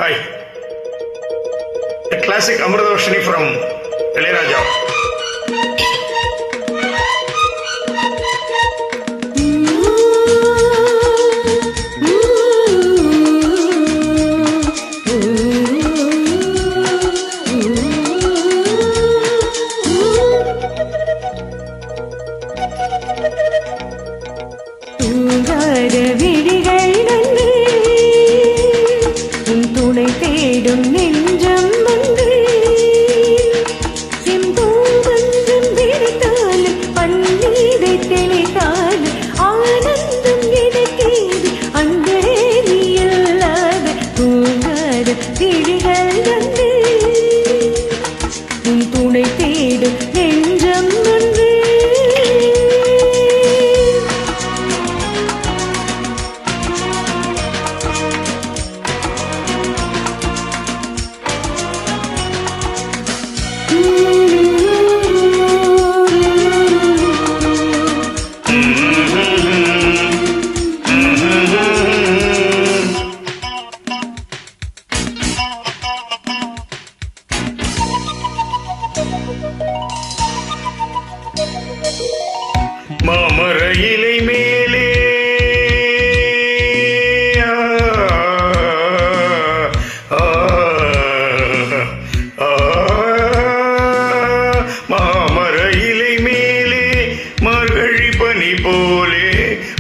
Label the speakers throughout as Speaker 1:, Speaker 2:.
Speaker 1: Hi. A classic Amritavarshini from Ilayaraja.
Speaker 2: தேடும் நெஞ்சம் வந்து சிந்தும் கொஞ்சம் விரித்தாலும் பன்னீரை தெளித்தாலும் ஆனந்தம் எனக்கேது அங்கே நீ இல்லாத தூங்காத விழிகள் வந்து உன் துணை தேடும் நெஞ்சம் வந்து
Speaker 1: மாமர இலை மேலே மாமர இலை மேலே மார்கழி பனி போலே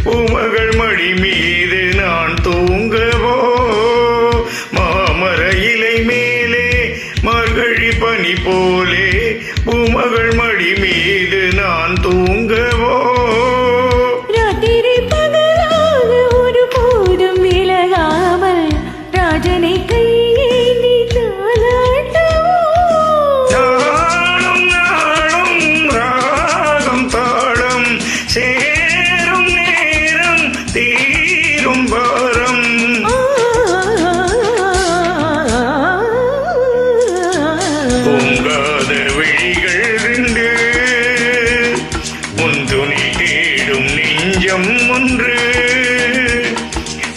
Speaker 1: பூமகள் மடி மீது நான் தூங்கவோ மாமர இலை மேலே மார்கழி பனி போலே பூமகள் மடி மீது நான் தூங்கவோ
Speaker 2: ராத்திரி பகலாக ஒரு போதும் விலகாமல் ராஜனை கையேந்தி தாலாட்டவோ
Speaker 1: நாளும் நாளும் ராகம் தாளம் சேரும் நேரம் தீரும் பாரம் பொங்காத விழிகள் ரெண்டு முந்துணி தேடும் நெஞ்சம் ஒன்று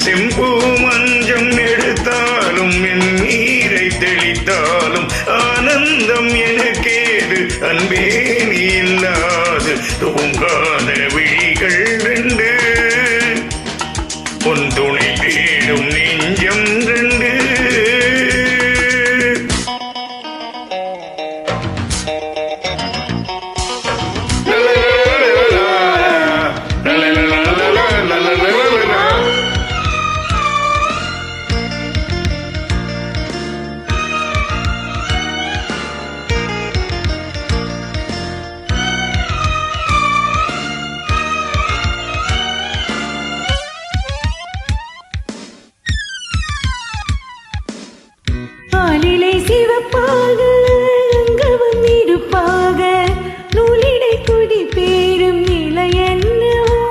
Speaker 1: செம்பூ மஞ்சம் எடுத்தாலும் என் நீரை தெளித்தாலும் ஆனந்தம் எனக்கேது அன்பே நீ இல்லாது தூங்காத விழிகள் ரெண்டு உன் துணை தேடும் நெஞ்சம் ரெண்டு
Speaker 2: பாலிலை சிவப்பாக அங்கவம் இருப்பாக நூலிடை குடி பேரும் நிலை என்னவோ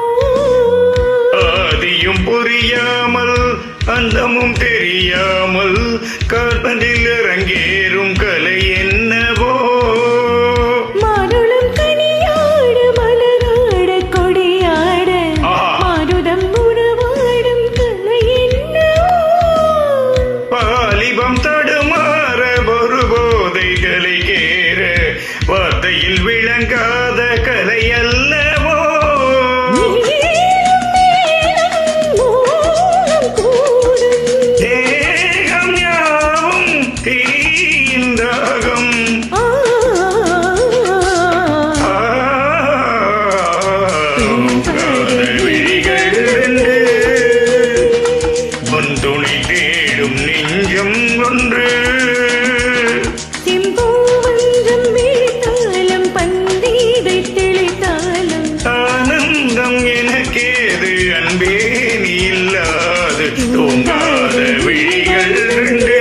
Speaker 1: ஆதியும் புரியாமல் அந்தமும் தெரியாமல் காற்பதில் இறங்கேறும் கலை என்னவோ
Speaker 2: மானுளம் கனியாட மலராட கொடியாட மாருதம் உறவாடும் கலை என்னவோ
Speaker 1: வாலிபம் தடுமாற ஒரு போதைகளை கேற வார்த்தையில் விளங்காத கலை அல்லவோ தேகம் யாவும் தீந்தாகம் விழிகள் துணை தேடும் நெஞ்சம் ஒன்று
Speaker 2: சிம்பூவஞ்சம் வீழ்த்தாலும் பந்தீரை தெளித்தாலும்
Speaker 1: ஆனந்தம் எனக்கேது அன்பே நீ இல்லாது தூங்காத விழிகள் ரெண்டு